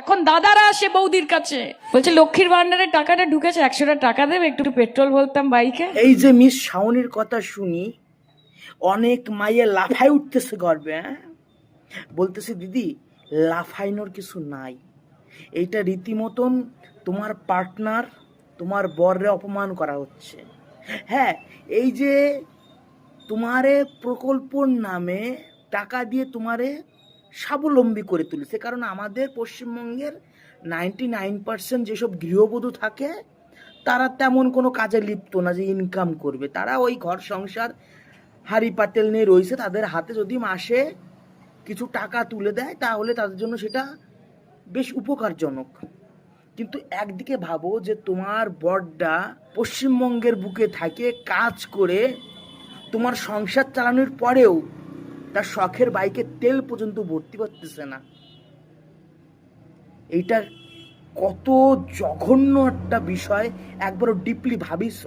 এখন দাদারা আসে বৌদির কাছে, বলছে লক্ষ্মীর ভান্ডারের টাকাটা ঢুকেছে, 100টা টাকা দেবে, একটু পেট্রোল ভরতাম বাইকে। এই যে মিস শাওনির কথা শুনি অনেক মাইয়ে লাফাই উঠতেছে গর্বে, বলতেছে দিদি লাফাইনোর কিছু নাই, এইটা রীতিমতন তোমার পার্টনার তোমার বররে অপমান করা হচ্ছে। হ্যাঁ, এই যে তোমারে প্রকল্পর নামে টাকা দিয়ে তোমারে স্বাবলম্বী করে তুলেছে, কারণ আমাদের পশ্চিমবঙ্গের 99% যেসব গৃহবধূ থাকে তারা তেমন কোনো কাজে লিপ্ত না যে ইনকাম করবে, তারা ওই ঘর সংসার হাড়ি পাটেল নিয়ে রয়েছে, তাদের হাতে যদি মাসে কিছু টাকা তুলে দেয় তাহলে তাদের জন্য সেটা বেশ উপকারজনক। কিন্তু একদিকে ভাবো যে তোমার বরটা পশ্চিমবঙ্গের বুকে থাকে কাজ করে, তোমার সংসার চালানোর পরেও তার শখের বাইকে তেল পর্যন্ত ভর্তি করতেছে না। এইটা কত জঘন্য একটা বিষয়, একবারও ডিপলি ভাবিস।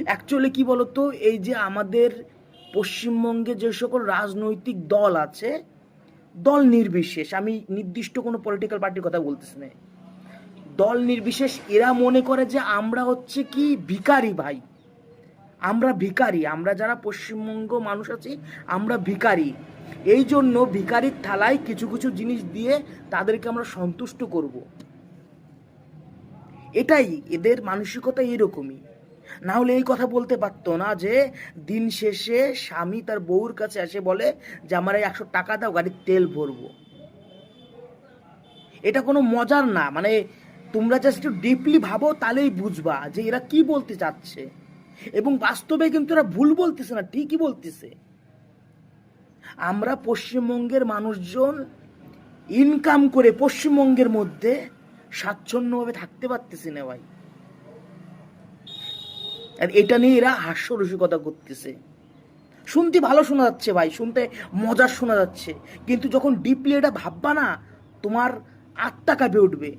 অ্যাকচুয়ালি কি বলতো, এই যে আমাদের পশ্চিমবঙ্গে যে সকল রাজনৈতিক দল আছে, দল নির্বিশেষ, আমি নির্দিষ্ট কোনো পলিটিক্যাল পার্টির কথা বলতেছি না, দল নির্বিশেষ এরা মনে করে যে আমরা হচ্ছে কি ভিখারি ভাই, আমরা ভিখারি, আমরা যারা পশ্চিমবঙ্গ মানুষ আছি আমরা ভিখারি, এই জন্য ভিখারির থালায় কিছু কিছু জিনিস দিয়ে তাদেরকে আমরা সন্তুষ্ট করব। এটাই এদের মানসিকতা এরকমই, না হলে এই কথা বলতে পারতো না যে দিন শেষে স্বামী তার বউর কাছে এসে বলে যে আমার এই 100 টাকা দাও গাড়ির তেল ভরবো। এটা কোনো মজার না, মানে তোমরা জাস্ট একটু ডিপলি ভাবো তাহলেই বুঝবা যে এরা কি বলতে চাচ্ছে, এবং বাস্তবে কিন্তু এরা ভুল বলতেছে না, ঠিকই বলতেছে। আমরা পশ্চিমবঙ্গের মানুষজন ইনকাম করে পশ্চিমবঙ্গের মধ্যে স্বাচ্ছন্দ্যভাবে থাকতে পারতেছি না ভাই, আর এটা নিয়ে এরা হাস্যরসিকতা করতেছে। শুনতে ভালো শোনা যাচ্ছে ভাই, শুনতে মজার শোনা যাচ্ছে, কিন্তু যখন ডিপলি এটা ভাববা না তোমার আত্মা কাঁপে উঠবে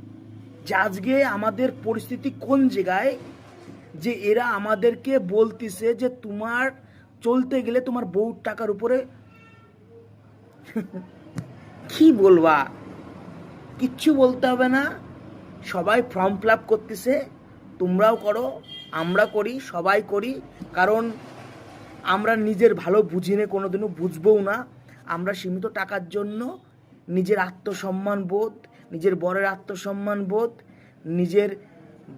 যে আজকে আমাদের পরিস্থিতি কোন জায়গায়, যে এরা আমাদেরকে বলতেছে যে তোমার চলতে গেলে তোমার বউর টাকার উপরে কি বলবা, কিচ্ছু বলতে হবে না, সবাই ফর্ম ফিল আপ করতেছে, তোমরাও করো, আমরা করি, সবাই করি, কারণ আমরা নিজের ভালো বুঝি না, কোনোদিনও বুঝবও না। আমরা সীমিত টাকার জন্য নিজের আত্মসম্মান বোধ, নিজের বরের আত্মসম্মান বোধ, নিজের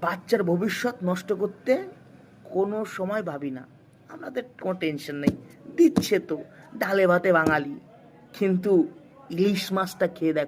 বাচ্চার ভবিষ্যৎ নষ্ট করতে কোনো সময় ভাবি না। আমাদের কোনো টেনশন নেই, দিচ্ছে তো ডালে ভাতে বাঙালি, কিন্তু ইলিশ মাছটা খেয়ে দেখ।